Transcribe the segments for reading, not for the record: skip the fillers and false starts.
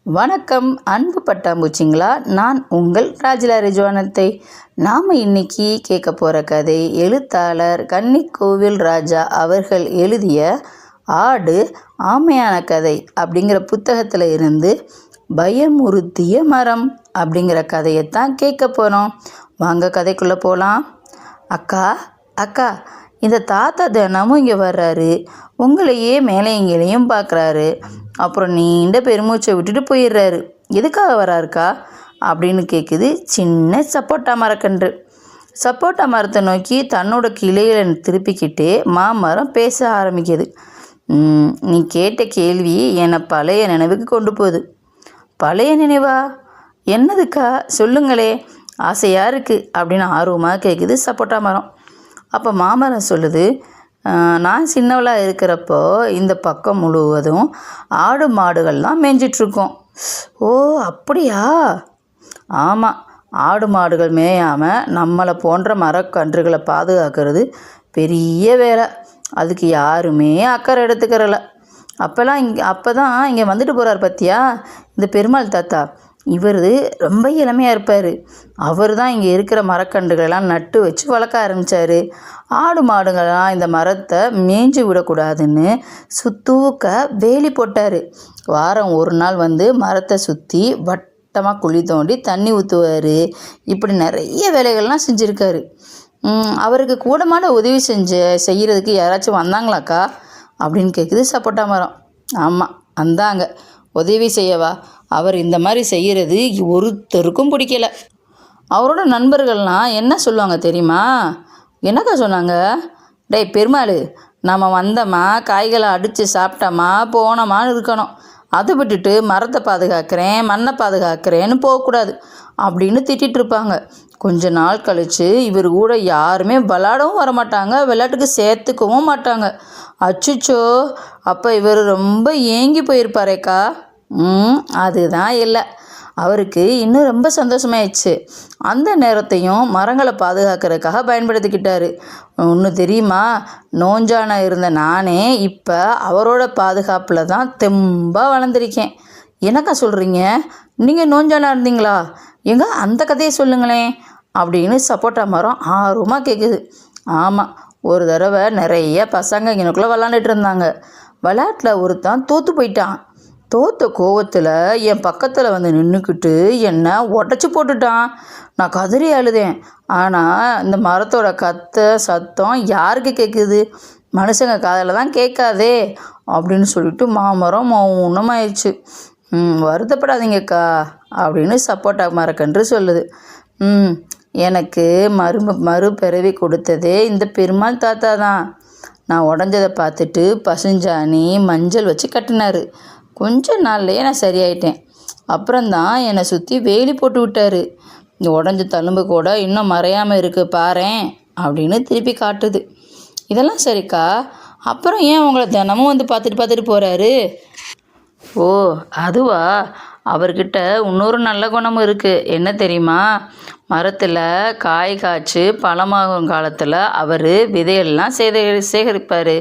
வணக்கம் அன்பு பட்டாம்பூச்சிங்களா. நான் உங்கள் ராஜிலா ரிஜ்வானத்தை. நாம் இன்னைக்கு கேட்க போகிற கதை எழுத்தாளர் கன்னிக்கோவில் ராஜா அவர்கள் எழுதிய ஆடு ஆமையான கதை அப்படிங்கிற புத்தகத்தில் இருந்து பயமுறுத்திய மரம் அப்படிங்கிற கதையைத்தான் கேட்க போகிறோம். வாங்க கதைக்குள்ளே போகலாம். அக்கா அக்கா, இந்த தாத்தா தினமும் இங்கே வர்றாரு, உங்களையே மேலே இங்கேயும் பார்க்குறாரு, அப்புறம் நீண்ட பெருமூச்சை விட்டுட்டு போயிடுறாரு. எதுக்காக வராருக்கா அப்படின்னு கேட்குது சின்ன சப்போட்டா மரக்கன்று. சப்போட்டா மரத்தை நோக்கி தன்னோட கிளையில திருப்பிக்கிட்டே மாமரம் பேச ஆரம்பிக்குது. நீ கேட்ட கேள்வி என்னை பழைய நினைவுக்கு கொண்டு போகுது. பழைய நினைவா? என்னதுக்கா சொல்லுங்களே, ஆசையாக இருக்குது அப்படின்னு ஆர்வமாக கேட்குது சப்போட்டா மரம். அப்போ மாமரம் சொல்லுது, நான் சின்னவளாக இருக்கிறப்போ இந்த பக்கம் முழுவதும் ஆடு மாடுகள்லாம் மேய்ஞ்சிட்ருக்கோம். ஓ அப்படியா? ஆமாம், ஆடு மாடுகள் மேயாமல் நம்மளை போன்ற மரக்கன்றுகளை பாதுகாக்கிறது பெரிய வேலை. அதுக்கு யாருமே அக்கறை எடுத்துக்கிறல. அப்போ தான் இங்கே வந்துட்டு போகிறார் பார்த்தியா இந்த பெருமாள் தாத்தா. இவர் ரொம்ப இளமையாக இருப்பார். அவர் தான் இங்கே இருக்கிற மரக்கன்றுகளெல்லாம் நட்டு வச்சு வளர்க்க ஆரம்பித்தார். ஆடு மாடுங்கள்லாம் இந்த மரத்தை மேய்ஞ்சி விடக்கூடாதுன்னு சுத்தூக்க வேலி போட்டார். வாரம் ஒரு நாள் வந்து மரத்தை சுற்றி வட்டமாக குழி தோண்டி தண்ணி ஊற்றுவார். இப்படி நிறைய வேலைகள்லாம் செஞ்சுருக்காரு. அவருக்கு கூடமாட உதவி செய்கிறதுக்கு யாராச்சும் வந்தாங்களாக்கா அப்படின்னு கேட்குது சப்போட்டா மரம். ஆமாம் வந்தாங்க. உதவி செய்யவா? அவர் இந்த மாதிரி செய்கிறது ஒருத்தருக்கும் பிடிக்கல. அவரோட நண்பர்கள்லாம் என்ன சொல்லுவாங்க தெரியுமா? என்னக்கா சொன்னாங்க? டேய் பெருமாள், நம்ம வந்தோமா காய்களை அடித்து சாப்பிட்டோமா போனோமான்னு இருக்கணும். அதை விட்டுட்டு மரத்தை பாதுகாக்கிறேன் மண்ணை பாதுகாக்கிறேன்னு போகக்கூடாது அப்படின்னு திட்டிகிட்டு இருப்பாங்க. கொஞ்ச நாள் கழித்து இவர் கூட யாருமே விளாடவும் வரமாட்டாங்க, விளையாட்டுக்கு சேர்த்துக்கவும் மாட்டாங்க. அச்சுச்சோ, அப்போ இவர் ரொம்ப ஏங்கி போயிருப்பாரேக்கா. அதுதான் இல்லை, அவருக்கு இன்னும் ரொம்ப சந்தோஷமாயிடுச்சு. அந்த நேரத்தையும் மரங்களை பாதுகாக்கிறதுக்காக பயன்படுத்திக்கிட்டாரு. ஒன்று தெரியுமா, நோஞ்சான இருந்த நானே இப்போ அவரோட பாதுகாப்பில் தான் தெம்பாக வளர்ந்துருக்கேன். என்னக்கா சொல்கிறீங்க? நீங்கள் நோஞ்சானா இருந்தீங்களா? எங்க அந்த கதையை சொல்லுங்களேன் அப்படின்னு சப்போட்டா மரம் ஆர்வமாக கேட்குது. ஆமாம், ஒரு தடவை நிறைய பசங்க எனக்குள்ளே விளாண்டுட்டு இருந்தாங்க. விளையாட்டில் ஒருத்தன் தோற்று போயிட்டான். தோற்ற கோவத்தில் என் பக்கத்தில் வந்து நின்றுக்கிட்டு என்னை உடச்சி போட்டுட்டான். நான் கதறி அழுதேன். ஆனால் இந்த மரத்தோட சத்தம் யாருக்கு கேட்குது? மனுஷங்க காதில் தான் கேட்காதே அப்படின்னு சொல்லிட்டு மாமரம் மௌனமாயிடுச்சு. வருத்தப்படாதீங்கக்கா அப்படின்னு சப்போட்டா மரக்கன்று சொல்லுது. எனக்கு மறுபிறவி கொடுத்ததே இந்த பெருமாள் தாத்தா தான். நான் உடஞ்சதை பார்த்துட்டு பசுஞ்சாணி மஞ்சள் வச்சு கட்டினார். கொஞ்ச நாள்லையே நான் சரியாயிட்டேன். அப்புறம்தான் என்னை சுற்றி வேலி போட்டு விட்டார். இந்த உடஞ்ச தழும்பு கூட இன்னும் மறையாமல் இருக்குது பாரேன் அப்படின்னு திருப்பி காட்டுது. இதெல்லாம் சரிக்கா, அப்புறம் ஏன் உங்களை தினமும் வந்து பார்த்துட்டு போகிறாரு? ஓ அதுவா, அவர்கிட்ட இன்னொரு நல்ல குணமும் இருக்குது. என்ன தெரியுமா? மரத்தில் காய் காய்ச்சி பழமாகும் காலத்தில் அவர் விதையெல்லாம் சேகரிப்பார்.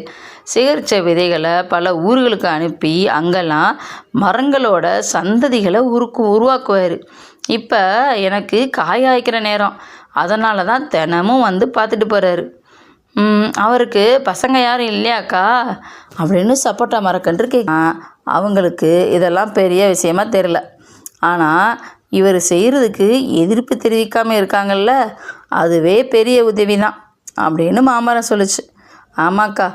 சேகரித்த விதைகளை பல ஊர்களுக்கு அனுப்பி அங்கெல்லாம் மரங்களோட சந்ததிகளை உருவாக்குவார். இப்போ எனக்கு காய் காய்க்கிற நேரம், அதனால தான் தினமும் வந்து பார்த்துட்டு போகிறாரு. அவருக்கு பசங்க யாரும் இல்லையாக்கா அப்படின்னு சப்போட்டா மரக்கன்று அவங்களுக்கு இதெல்லாம் பெரிய விஷயமா தெரியல. ஆனால் இவர் செய்கிறதுக்கு எதிர்ப்பு தெரிவிக்காமல் இருக்காங்கல்ல, அதுவே பெரிய உதவி தான் அப்படின்னு மாமரம் சொல்லிச்சு. ஆமாக்கா,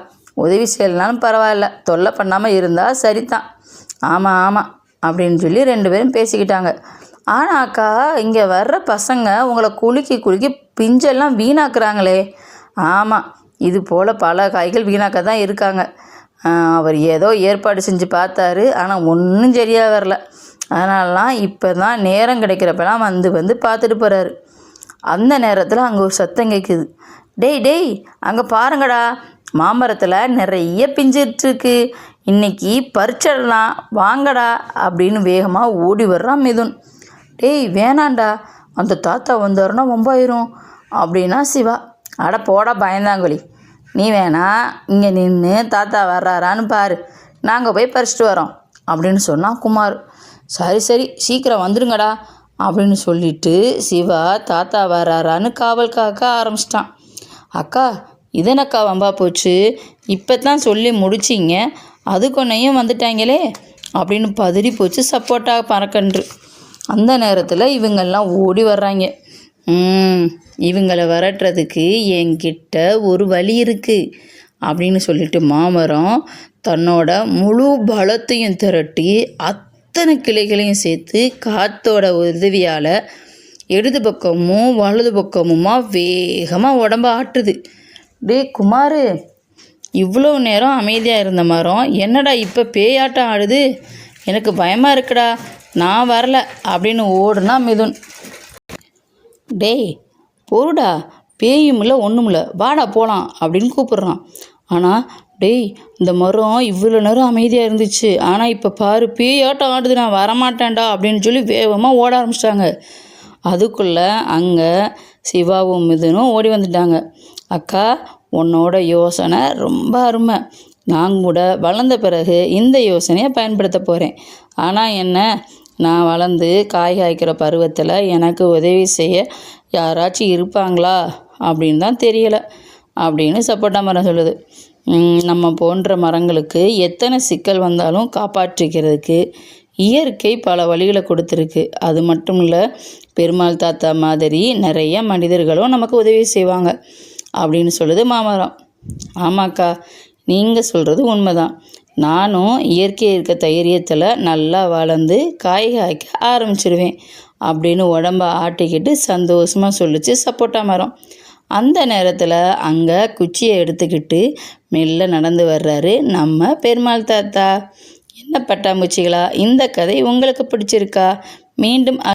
உதவி செய்யலைனாலும் பரவாயில்ல, தொல்லை பண்ணாமல் இருந்தால் சரிதான். ஆமாம் அப்படின்னு சொல்லி 2 பேரும் பேசிக்கிட்டாங்க. ஆனால் அக்கா, இங்கே வர்ற பசங்க உங்களை குலுக்கி பிஞ்செல்லாம் வீணாக்குறாங்களே. ஆமாம், இது போல் பல காய்கள் வீணாக்க தான் இருக்காங்க. அவர் ஏதோ ஏற்பாடு செஞ்சு பார்த்தாரு, ஆனால் ஒன்றும் சரியாக வரல. அதனாலலாம் இப்போ தான் நேரம் கிடைக்கிறப்பெல்லாம் வந்து பார்த்துட்டு போகிறாரு. அந்த நேரத்தில் அங்கே ஒரு சத்தம் கேட்குது. டேய் அங்கே பாருங்கடா, மாமரத்தில் நிறைய பிஞ்சிட்ருக்கு, இன்னைக்கு பறிச்சிடலாம் வாங்கடா அப்படின்னு வேகமாக ஓடி வர்றான் மிதுன். டேய் வேணாண்டா, அந்த தாத்தா வந்தாருன்னா வம்பாயிரும் அப்படின்னா சிவா. அட போடா பயந்தாங்கொழி, நீ வேணா இங்கே நின்று தாத்தா வர்றாரான்னு பாரு, நாங்கள் போய் பறிச்சிட்டு வரோம் அப்படின்னு சொன்னான் குமார். சரி சரி சீக்கிரம் வந்துடுங்கடா அப்படின்னு சொல்லிட்டு சிவா தாத்தா வராரான்னு காவல் காக்க ஆரம்பிச்சிட்டான். அக்கா இதனக்கா வம்பா போச்சு, இப்போ தான் சொல்லி முடிச்சிங்க, அதுக்கொன்னையும் வந்துட்டாங்களே அப்படின்னு பதறி போச்சு சப்போட்டா மரக்கன்று. அந்த நேரத்தில் இவங்கெல்லாம் ஓடி வர்றாங்க. இவங்களை விரட்டுறதுக்கு என்கிட்ட ஒரு வழி இருக்குது அப்படின்னு சொல்லிட்டு மாமரம் தன்னோட முழு பலத்தையும் திரட்டி அத்தனை கிளைகளையும் சேர்த்து காற்றோட உதவியால் இடது பக்கமும் வலது பக்கமுமா வேகமாக உடம்ப ஆட்டுது. டே குமார், இவ்வளோ நேரம் அமைதியாக இருந்த மரம் என்னடா இப்போ பேயாட்டம் ஆடுது, எனக்கு பயமாக இருக்குடா, நான் வரல அப்படின்னு ஓடுனா மிதுன். டேய் பொருடா, பேயும் இல்லை ஒன்றும் இல்லை, வாடா போகலாம் அப்படின்னு கூப்பிட்றான். ஆனால் டேய் இந்த மரம் இவ்வளோ நேரம் அமைதியாக இருந்துச்சு, ஆனால் இப்போ பாரு பேயாட்டம் ஆடுது, நான் வரமாட்டேன்டா அப்படின்னு சொல்லி வேகமாக ஓட ஆரம்பிச்சிட்டாங்க. அதுக்குள்ளே அங்கே சிவாவும் மிதுனும் ஓடி வந்துட்டாங்க. அக்கா உன்னோட யோசனை ரொம்ப அருமை, நான் கூட வளர்ந்த பிறகு இந்த யோசனையை பயன்படுத்த போகிறேன். ஆனால் என்ன, நான் வளர்ந்து காய் காய்க்கிற பருவத்தில் எனக்கு உதவி செய்ய யாராச்சும் இருப்பாங்களா அப்படின்னு தான் தெரியலை அப்படின்னு சப்போட்டா மரம் சொல்லுது. நம்ம போன்ற மரங்களுக்கு எத்தனை சிக்கல் வந்தாலும் காப்பாற்றிக்கிறதுக்கு இயற்கை பல வழிகளை கொடுத்துருக்கு. அது மட்டும் இல்லை, பெருமாள் தாத்தா மாதிரி நிறைய மனிதர்களும் நமக்கு உதவி செய்வாங்க அப்படின்னு சொல்லுது மாமரம். ஆமாக்கா, நீங்கள் சொல்கிறது உண்மைதான், நானும் இயற்கை இருக்க தைரியத்தில் நல்லா வளர்ந்து காய் காய்க்க ஆரம்பிச்சிடுவேன் அப்படின்னு உடம்ப ஆட்டிக்கிட்டு சந்தோஷமாக சொல்லிச்சு சப்போட்டா மரம். அந்த நேரத்தில் அங்கே குச்சியை எடுத்துக்கிட்டு மெல்ல நடந்து வர்றாரு நம்ம பெருமாள் தாத்தா. என்ன பட்டாம்பூச்சிகளா, இந்த கதை உங்களுக்கு பிடிச்சிருக்கா? மீண்டும்